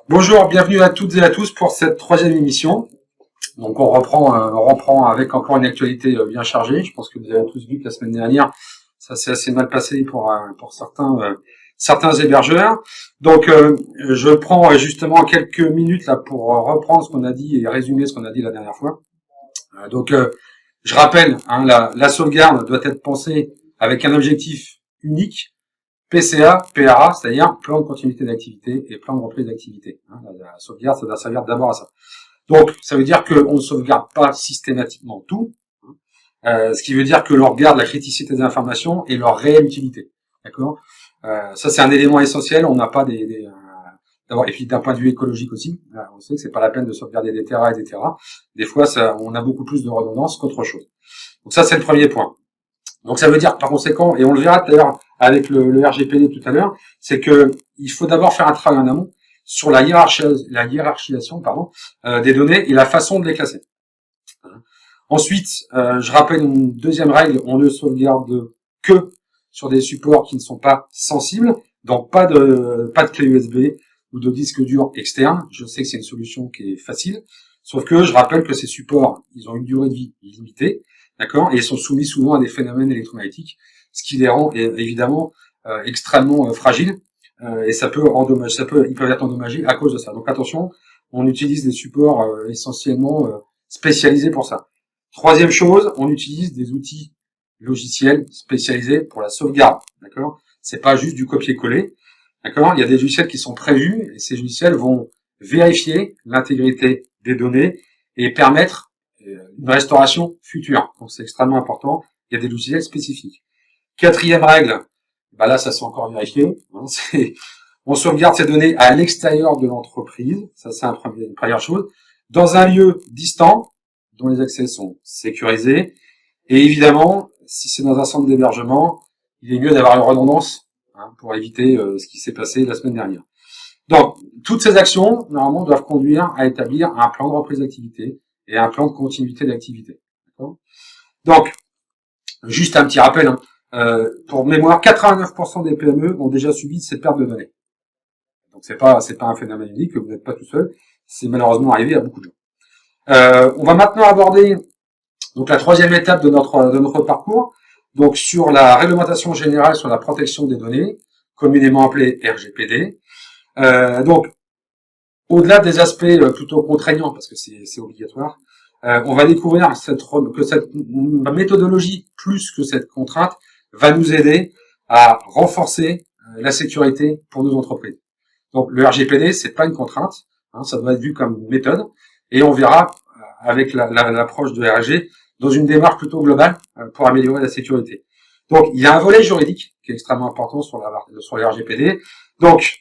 Bonjour, bienvenue à toutes et à tous pour cette troisième émission. Donc on reprend avec encore une actualité bien chargée. Je pense que vous avez tous vu que la semaine dernière, ça s'est assez mal passé pour certains hébergeurs. Donc je prends justement quelques minutes là pour reprendre ce qu'on a dit et résumer ce qu'on a dit la dernière fois. Donc je rappelle, la sauvegarde doit être pensée avec un objectif unique. PCA, PRA, c'est-à-dire plan de continuité d'activité et plan de reprise d'activité. La sauvegarde, ça doit servir d'abord à ça. Donc, ça veut dire qu'on ne sauvegarde pas systématiquement tout, ce qui veut dire que l'on regarde la criticité des informations et leur réelle utilité. D'accord. Ça, c'est un élément essentiel. On n'a pas d'abord, et puis d'un point de vue écologique aussi, on sait que c'est pas la peine de sauvegarder des terras, etc. Des fois, on a beaucoup plus de redondance qu'autre chose. Donc ça, c'est le premier point. Donc ça veut dire par conséquent, et on le verra d'ailleurs avec le RGPD tout à l'heure, c'est que il faut d'abord faire un travail en amont sur la hiérarchisation des données et la façon de les classer. Ensuite, je rappelle une deuxième règle, on ne sauvegarde que sur des supports qui ne sont pas sensibles, donc pas de clé USB ou de disque dur externe. Je sais que c'est une solution qui est facile, sauf que je rappelle que ces supports, ils ont une durée de vie limitée. D'accord, et ils sont soumis souvent à des phénomènes électromagnétiques, ce qui les rend évidemment extrêmement fragiles, et ils peuvent être endommagés à cause de ça. Donc attention, on utilise des supports essentiellement spécialisés pour ça. Troisième chose, on utilise des outils logiciels spécialisés pour la sauvegarde. D'accord, c'est pas juste du copier-coller. D'accord, il y a des logiciels qui sont prévus, et ces logiciels vont vérifier l'intégrité des données et permettre une restauration future. Donc c'est extrêmement important. Il y a des logiciels spécifiques. Quatrième règle, là ça c'est encore vérifié. On sauvegarde ces données à l'extérieur de l'entreprise. Ça c'est une première chose. Dans un lieu distant, dont les accès sont sécurisés. Et évidemment, si c'est dans un centre d'hébergement, il est mieux d'avoir une redondance pour éviter ce qui s'est passé la semaine dernière. Donc, toutes ces actions, normalement, doivent conduire à établir un plan de reprise d'activité et un plan de continuité d'activité. Donc, juste un petit rappel, pour mémoire, 89% des PME ont déjà subi cette perte de données. Donc c'est pas un phénomène unique, vous n'êtes pas tout seul, c'est malheureusement arrivé à beaucoup de gens. On va maintenant aborder donc la troisième étape de notre parcours, donc sur la réglementation générale sur la protection des données, communément appelée RGPD. Donc au-delà des aspects plutôt contraignants, parce que c'est obligatoire, on va découvrir que cette méthodologie, plus que cette contrainte, va nous aider à renforcer la sécurité pour nos entreprises. Donc le RGPD, c'est pas une contrainte, ça doit être vu comme une méthode, et on verra avec l'approche de RG dans une démarche plutôt globale pour améliorer la sécurité. Donc il y a un volet juridique qui est extrêmement important sur le RGPD. Donc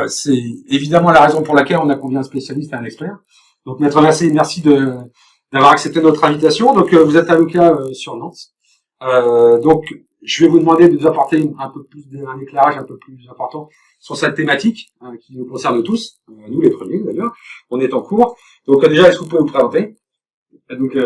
c'est évidemment la raison pour laquelle on a convié un spécialiste et un expert. Donc Maître Massé, merci d'avoir accepté notre invitation. Donc vous êtes avocat sur Nantes. Donc je vais vous demander de nous apporter un éclairage un peu plus important sur cette thématique qui nous concerne tous, nous les premiers d'ailleurs. On est en cours. Donc déjà, est-ce que vous pouvez vous présenter? Donc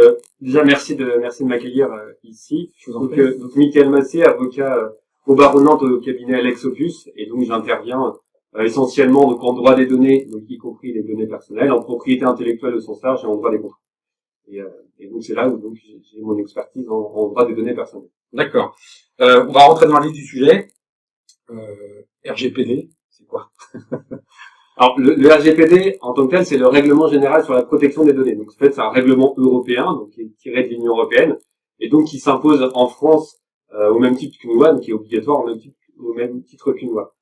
déjà merci de m'accueillir ici. Donc Michael Massé, avocat au barreau de Nantes au cabinet Alex Opus, et donc j'interviens essentiellement donc en droit des données, donc y compris les données personnelles, en propriété intellectuelle au sens large et en droit des contrats. Et donc c'est là où donc j'ai mon expertise en droit des données personnelles. D'accord. On va rentrer dans le vif du sujet. RGPD, c'est quoi? Alors le RGPD en tant que tel, c'est le règlement général sur la protection des données. Donc en fait c'est un règlement européen, donc qui est tiré de l'Union européenne, et donc qui s'impose en France au même titre qu'une loi, donc qui est obligatoire au même titre qu'une loi.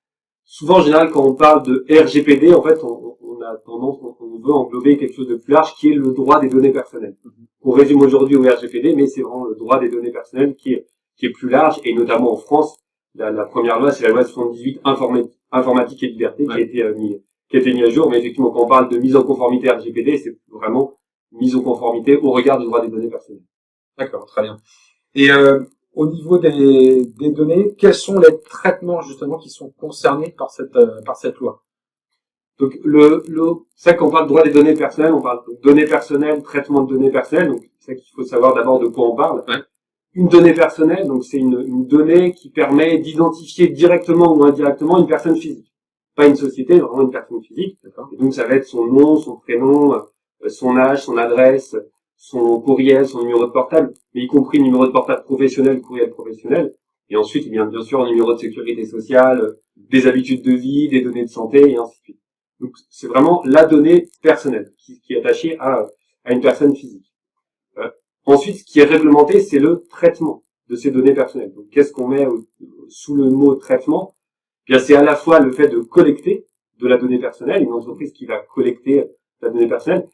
Souvent, en général, quand on parle de RGPD, en fait, on a tendance, on veut englober quelque chose de plus large, qui est le droit des données personnelles. On résume aujourd'hui au RGPD, mais c'est vraiment le droit des données personnelles qui est plus large, et notamment en France, la première loi, c'est la loi 78 informatique et liberté, qui a été mise à jour. Mais effectivement, quand on parle de mise en conformité RGPD, c'est vraiment mise en conformité au regard du droit des données personnelles. D'accord, très bien. Et au niveau des données, quels sont les traitements justement qui sont concernés par cette loi? Donc c'est vrai qu'on parle de droit des données personnelles, on parle de données personnelles, traitement de données personnelles, donc c'est ça qu'il faut savoir d'abord de quoi on parle. Ouais. Une donnée personnelle, donc c'est une donnée qui permet d'identifier directement ou indirectement une personne physique. pas une société, vraiment une personne physique. Et donc ça va être son nom, son prénom, son âge, son adresse, son courriel, son numéro de portable, mais y compris numéro de portable professionnel, courriel professionnel. Et ensuite, il y a bien sûr un numéro de sécurité sociale, des habitudes de vie, des données de santé, et ainsi de suite. Donc c'est vraiment la donnée personnelle qui est attachée à une personne physique. Ensuite, ce qui est réglementé, c'est le traitement de ces données personnelles. Donc qu'est-ce qu'on met sous le mot traitement? Eh bien, c'est à la fois le fait de collecter de la donnée personnelle, une entreprise qui va collecter la donnée personnelle.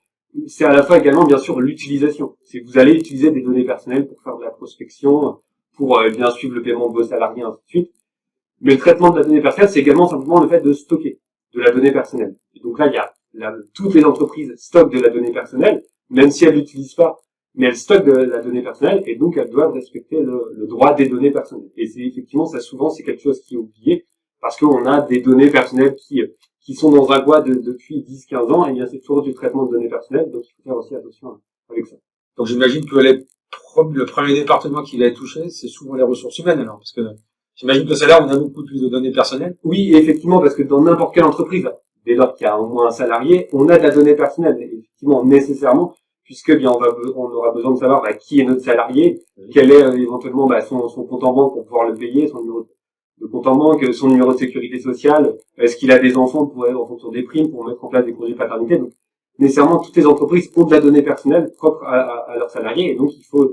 C'est à la fois également, bien sûr, l'utilisation. C'est que vous allez utiliser des données personnelles pour faire de la prospection, pour bien suivre le paiement de vos salariés, ainsi de suite. Mais le traitement de la donnée personnelle, c'est également simplement le fait de stocker de la donnée personnelle. Et donc là, il y a toutes les entreprises stockent de la donnée personnelle, même si elles l'utilisent pas, mais elles stockent de la donnée personnelle, et donc elles doivent respecter le droit des données personnelles. Et c'est effectivement, ça souvent, c'est quelque chose qui est oublié, parce qu'on a des données personnelles qui sont dans un bois depuis 10-15 ans, et bien c'est toujours du traitement de données personnelles, donc il faut faire aussi attention avec ça. Donc j'imagine que le premier département qui va être touché, c'est souvent les ressources humaines, alors, parce que j'imagine que c'est là où on a beaucoup plus de données personnelles. Oui, effectivement, parce que dans n'importe quelle entreprise, dès lors qu'il y a au moins un salarié, on a de la donnée personnelle, effectivement, nécessairement, puisque bien on aura besoin de savoir qui est notre salarié, quel est éventuellement son compte en banque pour pouvoir le payer, son numéro de compte en banque, son numéro de sécurité sociale, est-ce qu'il a des enfants en fonction des primes pour mettre en place des congés paternité. Donc nécessairement toutes les entreprises ont de la donnée personnelle propre à leurs salariés, et donc c'est pour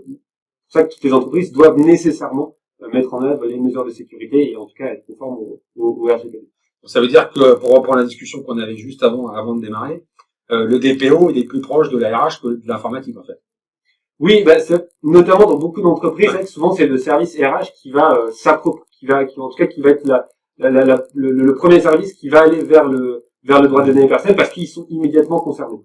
ça que toutes les entreprises doivent nécessairement mettre en œuvre les mesures de sécurité et en tout cas être conformes au RGPD. Ça veut dire que, pour reprendre la discussion qu'on avait juste avant de démarrer, le DPO il est plus proche de la RH que de l'informatique en fait. Oui, notamment dans beaucoup d'entreprises, souvent c'est le service RH qui va qui va être le premier service qui va aller vers le droit des données personnelles parce qu'ils sont immédiatement concernés.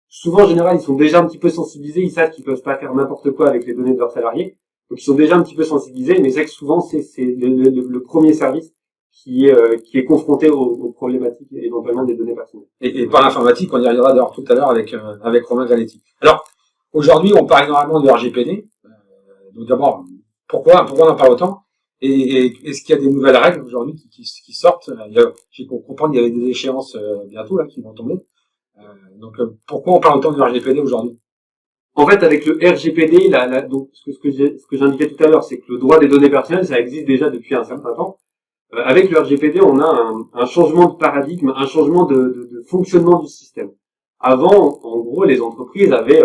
Souvent, en général, ils sont déjà un petit peu sensibilisés, ils savent qu'ils peuvent pas faire n'importe quoi avec les données de leurs salariés, donc ils sont déjà un petit peu sensibilisés, mais c'est que souvent c'est le premier service qui est confronté aux problématiques éventuellement des données personnelles. Et par l'informatique, on y arrivera d'ailleurs tout à l'heure avec Romain Galetti. Alors, aujourd'hui, on parle énormément de RGPD. Donc d'abord, pourquoi on en parle autant? Et est-ce qu'il y a des nouvelles règles aujourd'hui qui sortent? J'ai compris qu'il y avait des échéances bientôt là qui vont tomber. Donc pourquoi on parle autant de RGPD aujourd'hui? En fait, avec le RGPD, donc ce que j'indiquais tout à l'heure, c'est que le droit des données personnelles, ça existe déjà depuis un certain temps. Avec le RGPD, on a un changement de paradigme, un changement de fonctionnement du système. Avant, en gros, les entreprises avaient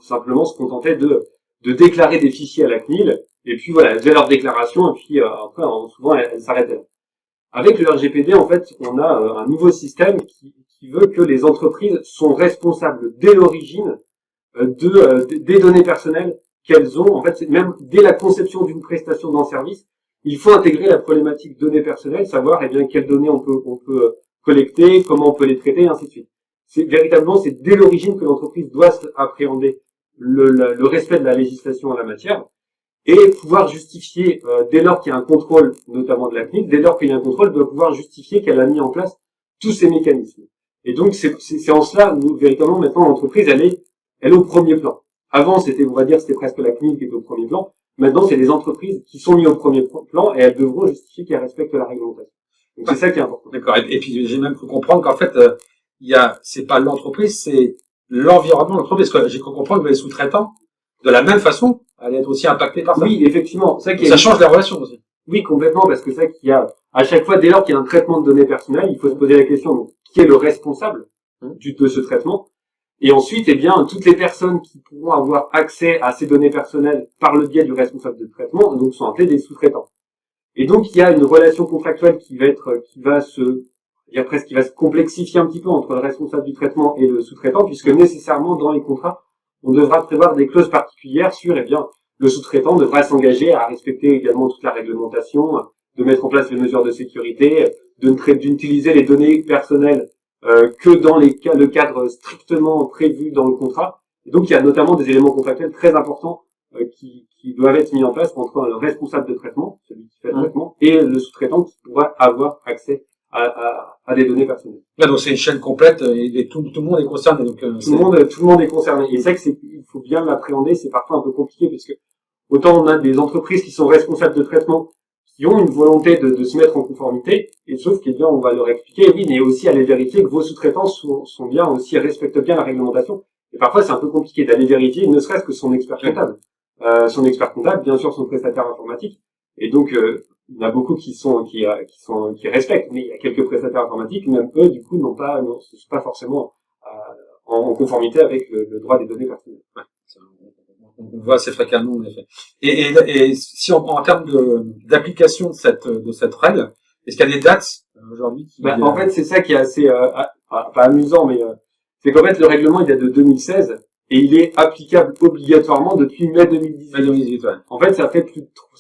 simplement se contentaient de déclarer des fichiers à la CNIL, et puis voilà, elles faisaient leur déclaration, et puis après, souvent, elles s'arrêtaient là. Avec le RGPD, en fait, on a un nouveau système qui veut que les entreprises sont responsables dès l'origine des données personnelles qu'elles ont. En fait, même dès la conception d'une prestation d'un service, il faut intégrer la problématique données personnelles, savoir bien quelles données on peut collecter, comment on peut les traiter, et ainsi de suite. C'est dès l'origine que l'entreprise doit appréhender le respect de la législation en la matière et pouvoir justifier, dès lors qu'il y a un contrôle, notamment de la CNIL, dès lors qu'il y a un contrôle, doit pouvoir justifier qu'elle a mis en place tous ces mécanismes. Et donc c'est en cela où véritablement maintenant l'entreprise elle est au premier plan. Avant c'était presque la CNIL qui était au premier plan. Maintenant c'est les entreprises qui sont mises au premier plan et elles devront justifier qu'elles respectent la réglementation. Donc c'est ça qui est important. D'accord. Et puis j'ai même cru comprendre qu'en fait c'est pas l'entreprise, c'est l'environnement de l'entreprise. Parce que j'ai cru comprendre que les sous-traitants, de la même façon, allaient être aussi impactés par ça. Oui, effectivement. Ça change les relations aussi. Oui, complètement, parce que c'est qu'il y a, à chaque fois, dès lors qu'il y a un traitement de données personnelles, il faut se poser la question, donc, qui est le responsable de ce traitement? Et ensuite, toutes les personnes qui pourront avoir accès à ces données personnelles par le biais du responsable de traitement, donc, sont appelés des sous-traitants. Et donc, il y a une relation contractuelle qui va se complexifier un petit peu entre le responsable du traitement et le sous-traitant, puisque nécessairement, dans les contrats, on devra prévoir des clauses particulières sur, le sous-traitant devra s'engager à respecter également toute la réglementation, de mettre en place les mesures de sécurité, d'utiliser les données personnelles que dans le cadre strictement prévu dans le contrat. Et donc, il y a notamment des éléments contractuels très importants qui doivent être mis en place entre le responsable de traitement, celui qui fait le traitement, et le sous-traitant qui pourra avoir accès à des données personnelles. Là, donc c'est une chaîne complète et tout le monde est concerné. Donc, tout le monde est concerné. Et c'est il faut bien l'appréhender, c'est parfois un peu compliqué parce que autant on a des entreprises qui sont responsables de traitement, qui ont une volonté de se mettre en conformité, et sauf que, eh bien, on va leur expliquer, oui, mais aussi aller vérifier que vos sous-traitants sont bien aussi, respectent bien la réglementation. Et parfois, c'est un peu compliqué d'aller vérifier, ne serait-ce que son expert comptable. Son expert comptable, bien sûr, son prestataire informatique. Et donc, il y en a beaucoup qui respectent, mais il y a quelques prestataires informatiques, même eux, du coup, ne sont pas forcément en conformité avec le droit des données personnelles. Ouais, on voit assez fréquemment, en effet. Et si en termes d'application de cette règle, est-ce qu'il y a des dates aujourd'hui qui... En fait, c'est ça qui est assez pas amusant, mais c'est qu'en fait, le règlement il date de 2016 et il est applicable obligatoirement depuis mai 2018. Mai 2018, ouais. En fait, ça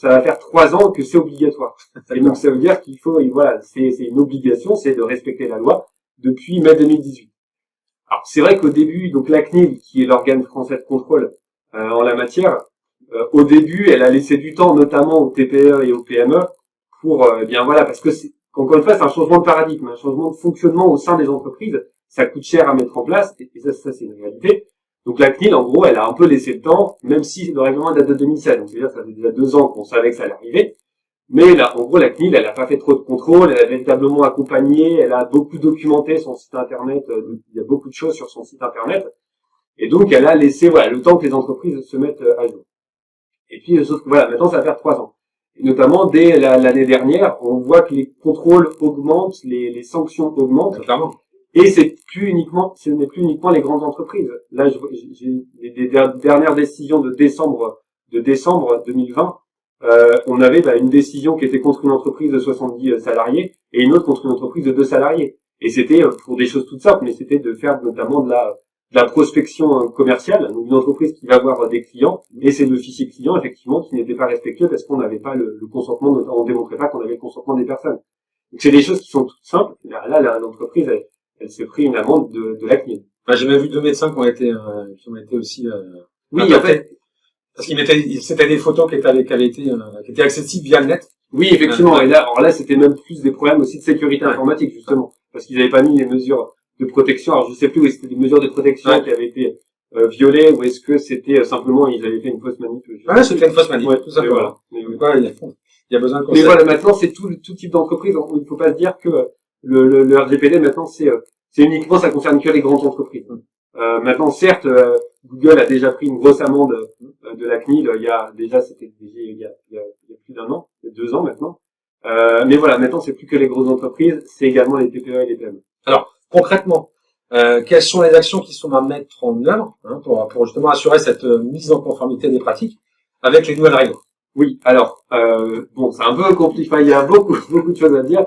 va faire 3 ans que c'est obligatoire. Et donc, ça veut dire qu'il faut, voilà, c'est une obligation, c'est de respecter la loi depuis mai 2018. Alors, c'est vrai qu'au début, donc la CNIL, qui est l'organe français de contrôle en la matière, au début, elle a laissé du temps, notamment aux TPE et aux PME, pour bien voilà, parce que encore une fois, c'est un changement de paradigme, un changement de fonctionnement au sein des entreprises. Ça coûte cher à mettre en place, et ça c'est une réalité. Donc la CNIL, en gros, elle a un peu laissé le temps, même si le règlement date de 2016. Donc c'est-à-dire, ça fait déjà 2 ans qu'on savait que ça allait arriver. Mais là, en gros, la CNIL, elle a pas fait trop de contrôle, elle a véritablement accompagné, elle a beaucoup documenté son site internet, il y a beaucoup de choses sur son site internet. Et donc, elle a laissé, voilà, le temps que les entreprises se mettent à jour. Et puis, sauf que voilà, maintenant, ça va faire 3 ans. Et notamment, dès l'année dernière, on voit que les contrôles augmentent, les sanctions augmentent. Clairement. Et ce n'est plus uniquement les grandes entreprises. Là, j'ai des dernières décisions de décembre 2020. On avait une décision qui était contre une entreprise de 70 salariés et une autre contre une entreprise de 2 salariés. Et c'était pour des choses toutes simples, mais c'était de faire notamment de la prospection commerciale, donc une entreprise qui va avoir des clients, et c'est le fichier client, effectivement, qui n'était pas respectueux parce qu'on n'avait pas le consentement, on démontrait pas qu'on avait le consentement des personnes. Donc c'est des choses qui sont toutes simples. Là, l'entreprise, elle s'est pris une amende de la CNIL. J'ai même vu 2 médecins qui ont été aussi, oui, en fait. Parce c'était des photos qui étaient accessibles via le net. Oui, effectivement. Et là, c'était même plus des problèmes aussi de sécurité informatique, justement. Parce qu'ils n'avaient pas mis les mesures de protection. Alors, je sais plus, c'était des mesures de protection qui avaient été violées, ou est-ce que c'était simplement, ils avaient fait une fausse manip. Ouais, c'était une fausse manip. Ouais, tout simplement. Voilà. Il y a besoin de conseils. Mais voilà, maintenant, c'est tout type d'entreprise. Il ne faut pas se dire que le RGPD, maintenant, c'est uniquement, ça concerne que les grandes entreprises. Maintenant, certes, Google a déjà pris une grosse amende de la CNIL. Il y a plus d'1 an, 2 ans maintenant. Mais voilà, maintenant, c'est plus que les grosses entreprises, c'est également les TPE et les PME. Alors, concrètement, quelles sont les actions qui sont à mettre en œuvre pour justement assurer cette mise en conformité des pratiques avec les nouvelles règles? Oui, alors, c'est un peu compliqué. Enfin, il y a beaucoup de choses à dire.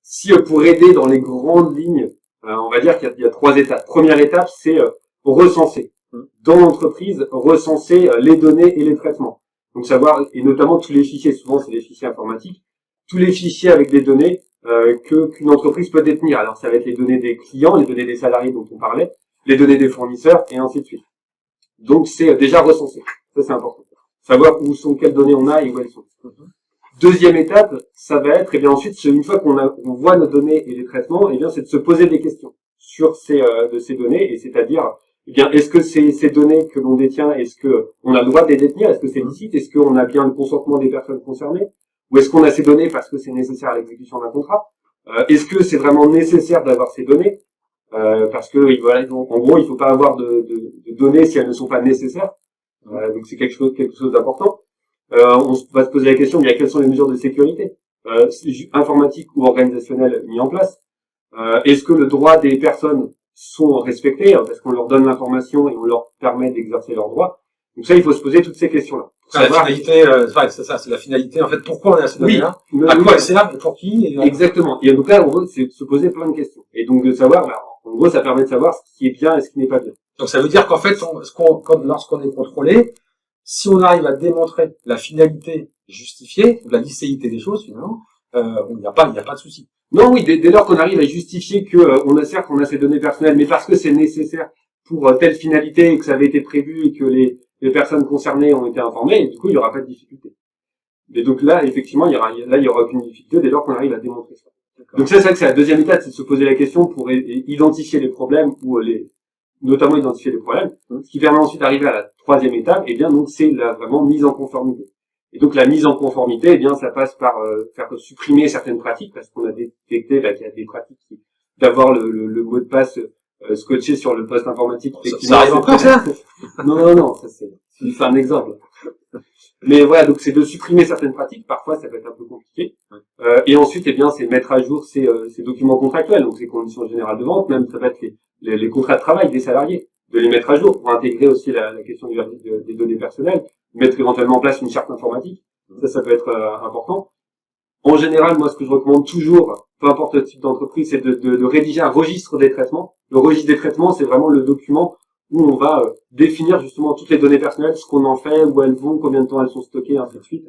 Si pour aider dans les grandes lignes, on va dire qu'il y a 3 étapes. Première étape, c'est recenser. Dans l'entreprise, recenser les données et les traitements. Donc savoir, et notamment tous les fichiers, souvent c'est des fichiers informatiques, tous les fichiers avec des données qu'une entreprise peut détenir. Alors ça va être les données des clients, les données des salariés dont on parlait, les données des fournisseurs, et ainsi de suite. Donc c'est déjà recensé. Ça c'est important. Savoir quelles données on a et où elles sont. Deuxième étape, ça va être, et bien ensuite, une fois qu'on voit nos données et les traitements, et bien c'est de se poser des questions sur ces données, et c'est-à-dire, eh bien, est-ce que ces données que l'on détient, est-ce que on a le droit de les détenir, est-ce que c'est licite, est-ce qu'on a bien le consentement des personnes concernées, ou est-ce qu'on a ces données parce que c'est nécessaire à l'exécution d'un contrat, est-ce que c'est vraiment nécessaire d'avoir ces données, parce que voilà, donc, en gros, il ne faut pas avoir de données si elles ne sont pas nécessaires, donc c'est quelque chose d'important. On va se poser la question, bien, quelles sont les mesures de sécurité informatiques ou organisationnelles mises en place. Est-ce que le droit des personnes sont respectés parce qu'on leur donne l'information et on leur permet d'exercer leurs droits. Donc ça, il faut se poser toutes ces questions-là. La finalité, c'est ça, c'est la finalité. En fait, pourquoi on est à ces données-là? À quoi elle sert et pour qui? Exactement. Et donc là, en gros, c'est de se poser plein de questions. Et donc de savoir, en gros, ça permet de savoir ce qui est bien et ce qui n'est pas bien. Donc ça veut dire qu'en fait, lorsqu'on est contrôlé, si on arrive à démontrer la finalité justifiée, la licéité des choses, finalement, il n'y a pas de souci. Non, oui, dès lors qu'on arrive à justifier que on a ces données personnelles, mais parce que c'est nécessaire pour telle finalité et que ça avait été prévu et que les personnes concernées ont été informées, et du coup, il n'y aura pas de difficulté. Et donc là, effectivement, il y aura aucune difficulté dès lors qu'on arrive à démontrer ça. Donc ça, c'est vrai que c'est la deuxième étape, c'est de se poser la question pour identifier les problèmes ou notamment identifier les problèmes. Ce qui permet ensuite d'arriver à la troisième étape, et bien donc c'est la vraiment mise en conformité. Et donc la mise en conformité, eh bien, ça passe par faire supprimer certaines pratiques, parce qu'on a détecté qu'il y a des pratiques d'avoir le mot de passe scotché sur le poste informatique. Ça arrive encore, ça? Non, ça c'est un exemple. Mais voilà, donc c'est de supprimer certaines pratiques. Parfois, ça peut être un peu compliqué. Et ensuite, eh bien, c'est mettre à jour ces documents contractuels, donc ces conditions générales de vente, même ça va être les contrats de travail des salariés, de les mettre à jour pour intégrer aussi la question des données personnelles, mettre éventuellement en place une charte informatique. Ça peut être important. En général, moi, ce que je recommande toujours, peu importe le type d'entreprise, c'est de rédiger un registre des traitements. Le registre des traitements, c'est vraiment le document où on va définir justement toutes les données personnelles, ce qu'on en fait, où elles vont, combien de temps elles sont stockées, ainsi de suite.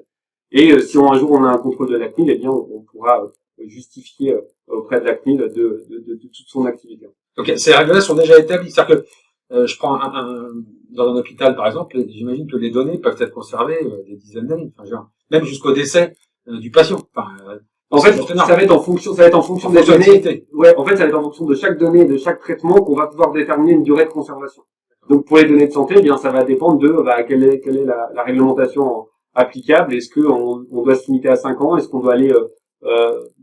Et si un jour on a un contrôle de la CNIL, eh bien on pourra justifier auprès de la CNIL de toute son activité. Donc ces règles-là sont déjà établies. C'est-à-dire que je prends dans un hôpital par exemple, j'imagine que les données peuvent être conservées des dizaines d'années, enfin, genre, même jusqu'au décès du patient. Enfin, en fait, ça va être en fonction des données. Ouais, en fait, ça va être en fonction de chaque donnée, de chaque traitement qu'on va pouvoir déterminer une durée de conservation. Donc, pour les données de santé, eh bien, ça va dépendre de quelle est la réglementation applicable. Est-ce que on doit se limiter à 5 ans? Est-ce qu'on doit aller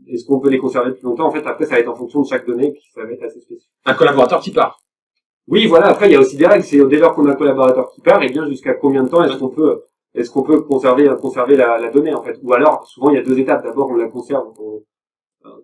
est-ce qu'on peut les conserver plus longtemps? En fait, après, ça va être en fonction de chaque donnée, puis ça va être assez spécifique. Un collaborateur qui part. Oui, voilà. Après, il y a aussi des règles. C'est dès lors qu'on a un collaborateur qui part, et bien jusqu'à combien de temps est-ce qu'on peut conserver la donnée, en fait? Ou alors, souvent, il y a deux étapes. D'abord, on la conserve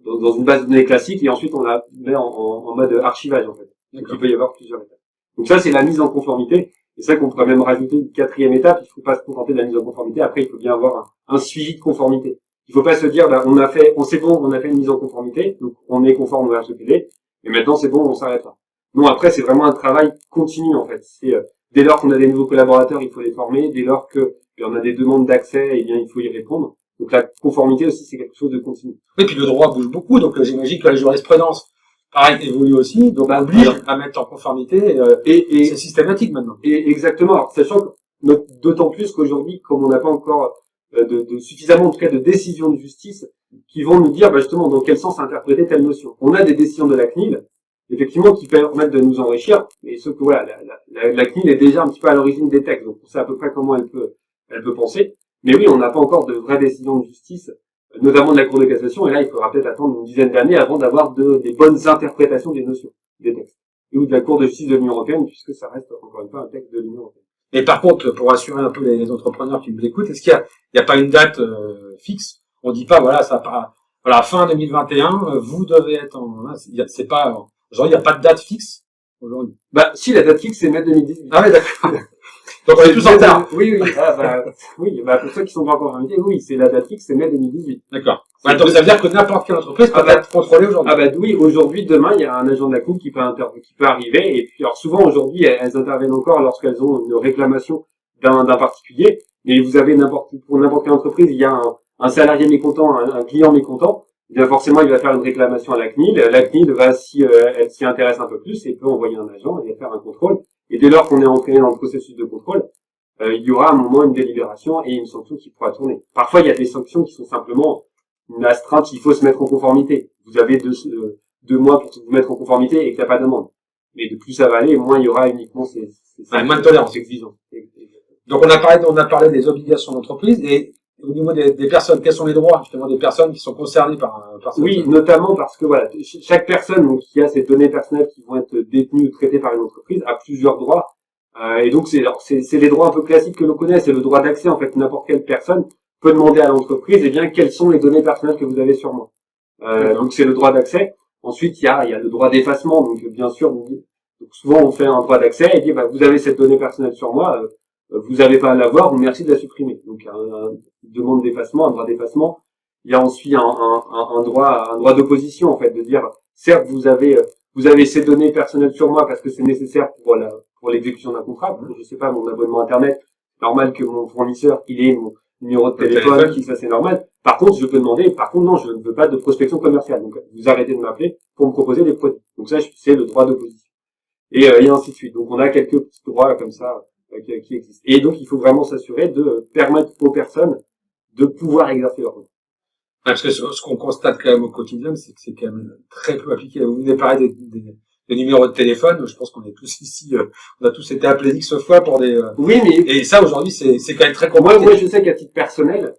dans une base de données classique, et ensuite, on la met en mode archivage, en fait. Donc, il peut y avoir plusieurs étapes. Donc ça, c'est la mise en conformité. Et c'est vrai qu'on pourrait même rajouter une quatrième étape. Il ne faut pas se contenter de la mise en conformité. Après, il faut bien avoir un suivi de conformité. Il ne faut pas se dire, on a fait une mise en conformité, donc on est conforme au RGPD, et maintenant c'est bon, on s'arrête là. Non, après, c'est vraiment un travail continu, en fait. C'est dès lors qu'on a des nouveaux collaborateurs, il faut les former. Dès lors qu'on a des demandes d'accès, eh bien, il faut y répondre. Donc la conformité aussi, c'est quelque chose de continu. Oui, puis le droit bouge beaucoup, donc j'imagine que la jurisprudence, pareil, évolue aussi, donc oblige à mettre en conformité, et c'est systématique maintenant. Et exactement. Alors, sachant que d'autant plus qu'aujourd'hui, comme on n'a pas encore de suffisamment, en tout cas, de décisions de justice qui vont nous dire justement dans quel sens interpréter telle notion. On a des décisions de la CNIL, effectivement, qui permettent de nous enrichir, mais sauf que voilà, la CNIL est déjà un petit peu à l'origine des textes, donc on sait à peu près comment elle peut penser. Mais oui, on n'a pas encore de vraies décisions de justice, notamment de la Cour de cassation, et là, il faudra peut-être attendre une dizaine d'années avant d'avoir des bonnes interprétations des notions, des textes. Ou de la Cour de justice de l'Union européenne, puisque ça reste, encore une fois, un texte de l'Union européenne. Et par contre, pour assurer un peu les entrepreneurs qui nous écoutent, est-ce qu'il y a pas une date fixe? On dit pas, voilà, fin 2021, vous devez être c'est pas, genre, il n'y a pas de date fixe aujourd'hui. Si, la date fixe, c'est mai 2018. Ah ouais, d'accord. Donc on est tous en retard. Oui. Pour ceux qui sont pas encore invités, oui, c'est la date fixe, c'est mai 2018. D'accord. Donc ça veut dire que n'importe quelle entreprise peut être contrôlée aujourd'hui. Oui, aujourd'hui, demain, il y a un agent de la CNIL qui peut arriver, et puis, alors souvent, aujourd'hui, elles interviennent encore lorsqu'elles ont une réclamation d'un particulier, mais vous avez pour n'importe quelle entreprise, il y a un salarié mécontent, un client mécontent, bien forcément, il va faire une réclamation à la CNIL. La CNIL va, si elle s'y intéresse un peu plus, et peut envoyer un agent et faire un contrôle. Et dès lors qu'on est entré dans le processus de contrôle, il y aura à un moment une délibération et une sanction qui pourra tourner. Parfois, il y a des sanctions qui sont simplement une astreinte, il faut se mettre en conformité. Vous avez 2 mois pour vous mettre en conformité et qu'il n'y a pas d'amende. Mais de plus ça va aller, moins il y aura uniquement moins de tolérance exigeante. Donc on a parlé des obligations d'entreprise, et au niveau des personnes, quels sont les droits justement des personnes qui sont concernées par ça? Oui, notamment parce que voilà, chaque personne donc, qui a ces données personnelles qui vont être détenues ou traitées par une entreprise a plusieurs droits. Et donc c'est les droits un peu classiques que l'on connaît, c'est le droit d'accès. En fait, n'importe quelle personne peut demander à l'entreprise, quelles sont les données personnelles que vous avez sur moi. Donc c'est le droit d'accès. Ensuite, il y a le droit d'effacement. Donc bien sûr, donc, souvent on fait un droit d'accès et dit vous avez cette donnée personnelle sur moi, vous n'avez pas à l'avoir, merci de la supprimer. Donc une demande d'effacement, un droit d'effacement. Il y a ensuite un droit d'opposition, en fait, de dire certes vous avez ces données personnelles sur moi parce que c'est nécessaire pour l'exécution d'un contrat. Je sais pas, mon abonnement internet, c'est normal que mon fournisseur il ait mon numéro de téléphone, ça c'est normal. Par contre, je peux demander, non, je ne veux pas de prospection commerciale. Donc vous arrêtez de m'appeler pour me proposer des produits. Donc ça, c'est le droit d'opposition. Et ainsi de suite. Donc on a quelques petits droits comme ça qui existent. Et donc il faut vraiment s'assurer de permettre aux personnes de pouvoir exercer leur droit. Parce que ce qu'on constate quand même au quotidien, c'est que c'est quand même très peu appliqué. Vous venez parler des le numéro de téléphone. Je pense qu'on est tous ici, on a tous été appelés X fois pour des. Oui, mais et ça aujourd'hui c'est quand même très compliqué. moi je sais qu'à titre personnel,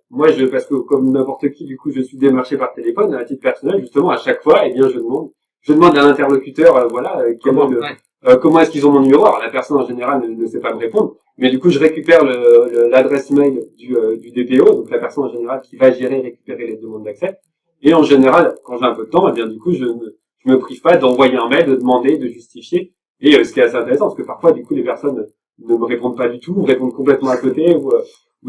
parce que comme n'importe qui, du coup, je suis démarché par téléphone. À titre personnel, justement, à chaque fois, eh bien, je demande à l'interlocuteur, comment est-ce qu'ils ont mon numéro. Alors la personne en général ne sait pas me répondre, mais du coup, je récupère l'adresse mail du DPO, donc la personne en général qui va gérer et récupérer les demandes d'accès. Et en général, quand j'ai un peu de temps, eh bien, du coup, je me prive pas d'envoyer un mail, de demander, de justifier. Et ce qui est assez intéressant, parce que parfois, du coup, les personnes ne me répondent pas du tout, me répondent complètement à côté, ou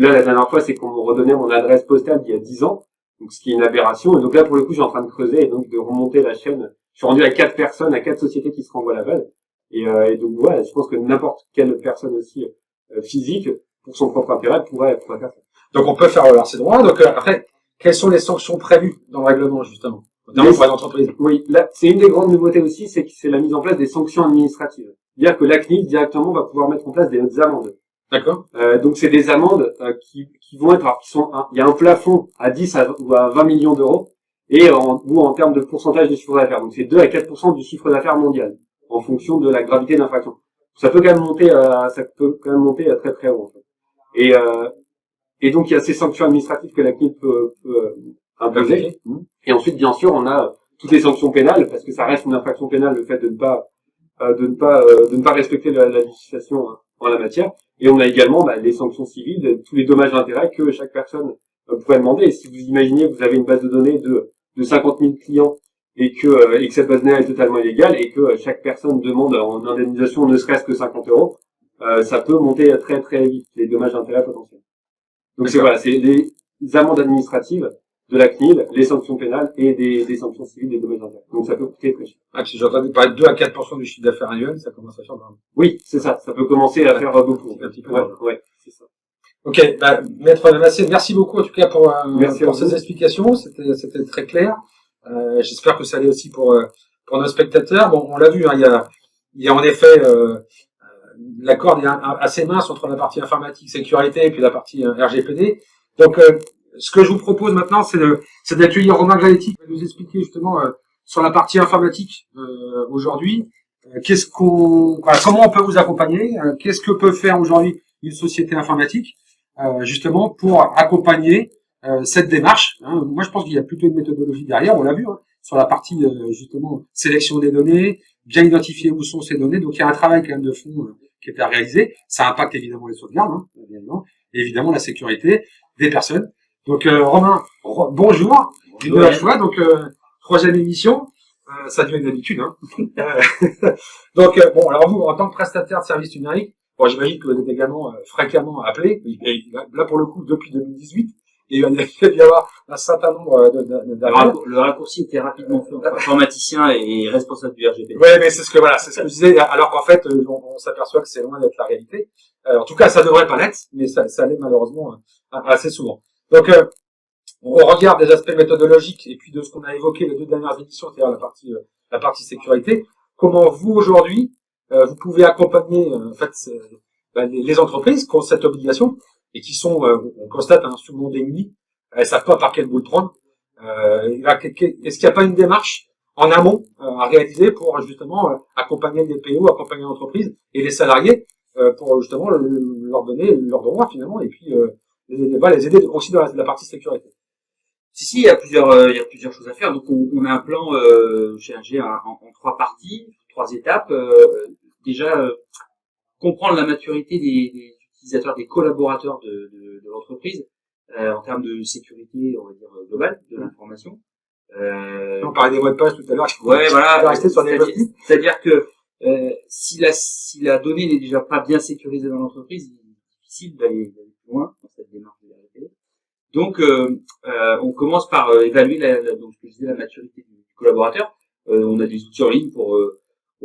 là, la dernière fois, c'est qu'on me redonnait mon adresse postale d'il y a 10 ans, donc ce qui est une aberration. Et donc là, pour le coup, je suis en train de creuser et donc de remonter la chaîne. Je suis rendu à 4 personnes, à 4 sociétés qui se renvoient la balle. Et donc voilà, je pense que n'importe quelle personne aussi physique, pour son propre intérêt, pourrait faire ça. Donc on peut faire valoir ses droits. Donc après, quelles sont les sanctions prévues dans le règlement justement, notamment pour les entreprises? Oui, là, c'est une des grandes nouveautés aussi, c'est que c'est la mise en place des sanctions administratives. C'est-à-dire que la CNIL directement va pouvoir mettre en place des amendes. D'accord. Donc c'est des amendes qui vont être, alors il y a un plafond à 10 ou à 20 millions d'euros et en termes de pourcentage du chiffre d'affaires. Donc c'est 2 à 4% du chiffre d'affaires mondial en fonction de la gravité de l'infraction. Ça peut quand même monter très très haut en fait. Et donc il y a ces sanctions administratives que la CNIL peut imposer. Et ensuite bien sûr on a toutes les sanctions pénales parce que ça reste une infraction pénale le fait de ne pas respecter la législation en la matière. Et on a également les sanctions civiles, tous les dommages d'intérêt que chaque personne pourrait demander. Et si vous imaginez que vous avez une base de données de 50 000 clients et que cette base de données est totalement illégale et que chaque personne demande en indemnisation ne serait-ce que 50 euros, ça peut monter très très vite les dommages d'intérêt potentiels. Donc c'est les amendes administratives de la CNIL, les sanctions pénales et des sanctions civiles des dommages d'intérêt. Donc ça peut coûter très cher. Ah, si j'ai entendu parler de 2 à 4% du chiffre d'affaires annuel, ça commence à faire vraiment. Oui, c'est ça. Ça peut commencer à faire beaucoup. Un petit peu. Ouais, c'est ça. Ok, Maître Massé, merci beaucoup en tout cas pour ces explications. C'était très clair. J'espère que ça allait aussi pour nos spectateurs. Bon, on l'a vu, hein, il y a en effet la corde est assez mince entre la partie informatique sécurité et puis la partie RGPD. Donc ce que je vous propose maintenant, c'est d'accueillir Romain Graletti qui va nous expliquer justement sur la partie informatique aujourd'hui. Comment on peut vous accompagner, qu'est-ce que peut faire aujourd'hui une société informatique justement pour accompagner cette démarche. Hein. Moi, je pense qu'il y a plutôt une méthodologie derrière, on l'a vu, hein, sur la partie justement sélection des données, bien identifier où sont ces données. Donc, il y a un travail quand même de fond qui est à réaliser. Ça impacte évidemment les sauvegardes, hein, et évidemment la sécurité des personnes. Donc, Romain, bonjour, une nouvelle fois. Donc, troisième émission. Ça devient une habitude. Hein. Donc, bon, alors vous, en tant que prestataire de services numériques, bon, j'imagine que vous êtes également fréquemment appelé. Et là, pour le coup, depuis 2018, il y a dû y avoir un certain nombre d'appels. Le raccourci était rapidement fait entre informaticien et responsable du RGPD. Oui, mais c'est ce que je disais. Alors qu'en fait, on s'aperçoit que c'est loin d'être la réalité. En tout cas, ça devrait pas l'être, mais ça l'est malheureusement assez souvent. Donc, on regarde des aspects méthodologiques et puis de ce qu'on a évoqué les deux dernières émissions, c'est-à-dire la partie sécurité. Comment vous aujourd'hui vous pouvez accompagner en fait les entreprises qui ont cette obligation et qui sont, on constate, souvent démunies, elles savent pas par quel bout le prendre. Est-ce qu'il n'y a pas une démarche en amont à réaliser pour justement accompagner les PO, accompagner l'entreprise et les salariés pour justement leur donner leurs droits finalement et puis les aider aussi dans la partie sécurité? Si, il y a plusieurs choses à faire. Donc, on a un plan chez AG en 3 parties, 3 étapes. Déjà, comprendre la maturité des utilisateurs, des collaborateurs de l'entreprise en termes de sécurité, on va dire globale de l'information. On parlait des mots de passe tout à l'heure. Ouais, voilà. Rester sur des c'est-à-dire que si la donnée n'est déjà pas bien sécurisée dans l'entreprise, il est difficile d'aller plus loin dans cette démarche de la RGPD. Donc, on commence par évaluer donc ce que je disais, la maturité du collaborateur. On a des outils en ligne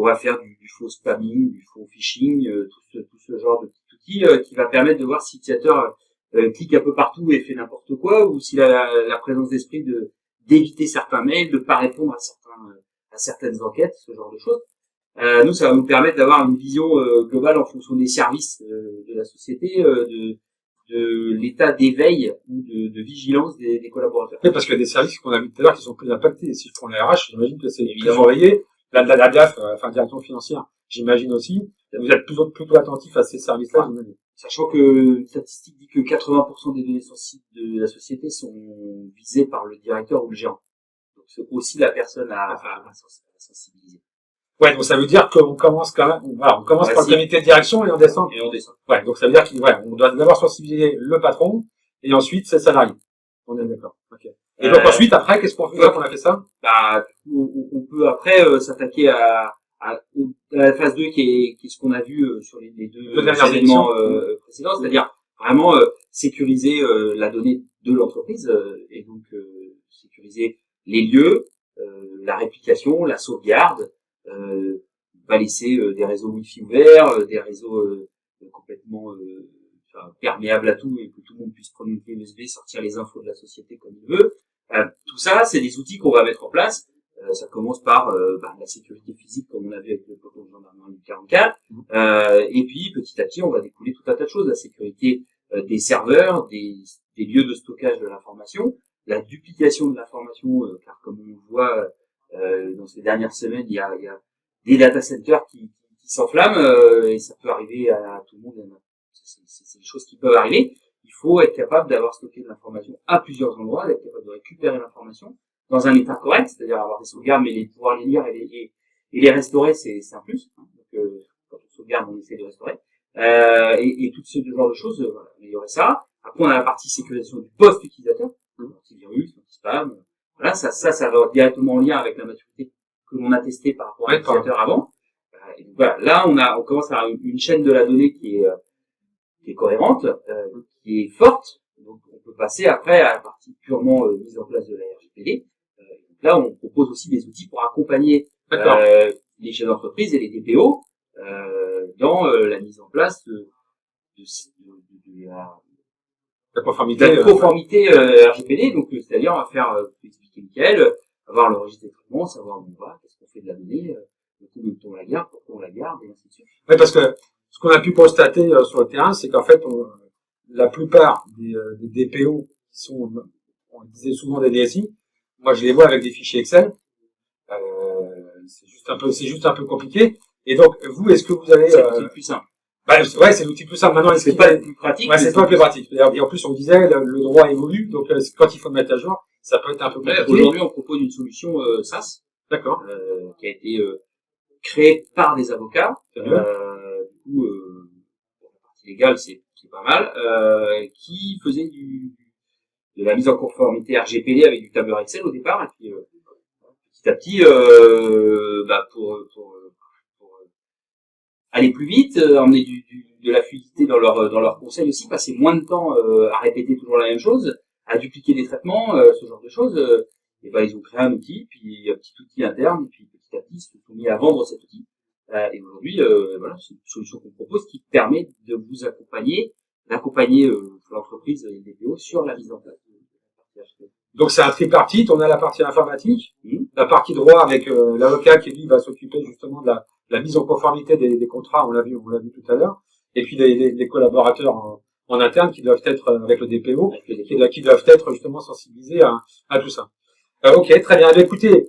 on va faire du faux spamming, du faux phishing, tout ce genre de petits outils qui va permettre de voir si l'utilisateur clique un peu partout et fait n'importe quoi, ou s'il a la présence d'esprit d'éviter certains mails, de pas répondre à certaines enquêtes, ce genre de choses. Nous, ça va nous permettre d'avoir une vision globale en fonction des services de la société, de l'état d'éveil ou de vigilance des collaborateurs. Oui, parce qu'il y a des services qu'on a vu tout à l'heure qui sont plus impactés. Si je prends les RH, j'imagine que c'est évidemment surveillé. la DAF, enfin direction financière, j'imagine aussi. Vous êtes plutôt attentif à ces services-là, j'imagine. Sachant que une statistique dit que 80% des données sensibles de la société sont visées par le directeur ou le gérant. Donc c'est aussi la personne à sensibiliser. Ouais, donc ça veut dire qu'on commence quand même, voilà, on commence par le comité de direction et on descend. Et on descend. Ouais, donc ça veut dire qu'on doit d'abord sensibiliser le patron et ensuite ses salariés. On est d'accord. Ok. Et donc ensuite, après, qu'est-ce qu'on fait quand on a fait ça? Bah, on peut après s'attaquer à la phase 2 qui est ce qu'on a vu sur les deux événements précédents, c'est-à-dire vraiment sécuriser la donnée de l'entreprise et donc sécuriser les lieux, la réplication, la sauvegarde, pas laisser des réseaux Wi-Fi ouverts, des réseaux complètement perméables à tout et que tout le monde puisse prendre une clé USB, sortir les infos de la société comme il veut. Tout ça, c'est des outils qu'on va mettre en place. Ça commence par la sécurité physique, comme on a vu avec le peloton de gendarmerie 44. Et puis, petit à petit, on va découler tout un tas de choses. La sécurité des serveurs, des lieux de stockage de l'information, la duplication de l'information, car comme on le voit dans ces dernières semaines, il y a des data centers qui s'enflamment, et ça peut arriver à tout le monde. C'est des choses qui peuvent arriver. Il faut être capable d'avoir stocké de l'information à plusieurs endroits, d'être capable de récupérer l'information dans un état correct, c'est-à-dire avoir des sauvegardes, mais pouvoir les lire et les restaurer, c'est un plus. Donc, quand on sauvegarde, on essaie de restaurer. Et tout ce genre de choses, voilà, améliorer ça. Après, on a la partie sécurisation du poste utilisateur, antivirus, anti-spam. Voilà, ça va directement en lien avec la maturité que l'on a testée par rapport à l'utilisateur avant. Et donc, voilà, là, on commence à avoir une chaîne de la donnée qui est cohérente, qui est forte. Donc, on peut passer après à la partie purement mise en place de la RGPD. Donc là, on propose aussi des outils pour accompagner les chefs d'entreprise et les DPO dans la mise en place de la conformité RGPD. Donc, c'est-à-dire, on va faire, expliquer Mickaël, avoir le registre des traitements, savoir où on va, qu'est-ce qu'on fait de la donnée, on la garde, pourquoi on la garde, et ainsi de suite. Oui, parce que ce qu'on a pu constater sur le terrain, c'est qu'en fait, la plupart des DPO qui sont, on disait souvent des DSI, moi je les vois avec des fichiers Excel. C'est juste un peu compliqué. Et donc vous, est-ce que vous avez c'est l'outil le plus simple. Ouais, c'est l'outil le plus simple. Maintenant, c'est pas le plus pratique. Ouais, c'est pas le plus pratique. Et en plus, on disait le droit évolue, donc quand il faut mettre à jour, ça peut être un peu compliqué. Aujourd'hui, on propose une solution SaaS, d'accord, qui a été créée par des avocats. Du coup, pour la partie légale, c'est pas mal, qui faisait de la mise en conformité RGPD avec du tableur Excel au départ, et puis petit à petit, pour aller plus vite, emmener de la fluidité dans leur conseil aussi, passer moins de temps à répéter toujours la même chose, à dupliquer des traitements, ce genre de choses. Et ils ont créé un outil, puis un petit outil interne, et puis petit à petit, ils se sont mis à vendre cet outil. Et aujourd'hui, voilà, c'est une solution qu'on propose qui permet de vous d'accompagner l'entreprise et les DPO sur la mise en place de la partie RGPD. Donc c'est un tripartite, on a la partie informatique, la partie droit avec l'avocat qui lui va s'occuper justement de la mise en conformité des contrats, on l'a vu tout à l'heure, et puis les collaborateurs en interne qui doivent être avec le DPO, qui doivent être justement sensibilisés à tout ça. Ok, très bien. Écoutez,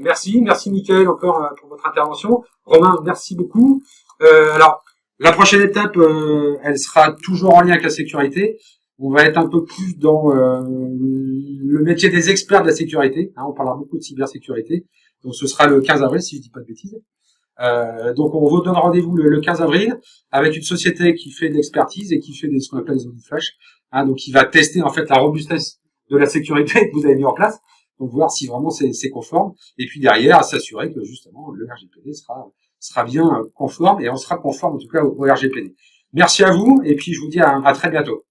merci Mickaël encore pour votre intervention. Romain, merci beaucoup. Alors, la prochaine étape, elle sera toujours en lien avec la sécurité. On va être un peu plus dans le métier des experts de la sécurité. On parlera beaucoup de cybersécurité. Donc, ce sera le 15 avril, si je dis pas de bêtises. Donc, on vous donne rendez-vous le 15 avril avec une société qui fait de l'expertise et qui fait ce qu'on appelle des audits flash. Donc, qui va tester en fait la robustesse de la sécurité que vous avez mis en place. Donc, voir si vraiment c'est conforme. Et puis derrière, s'assurer que justement le RGPD sera bien conforme et on sera conforme en tout cas au RGPD. Merci à vous et puis je vous dis à très bientôt.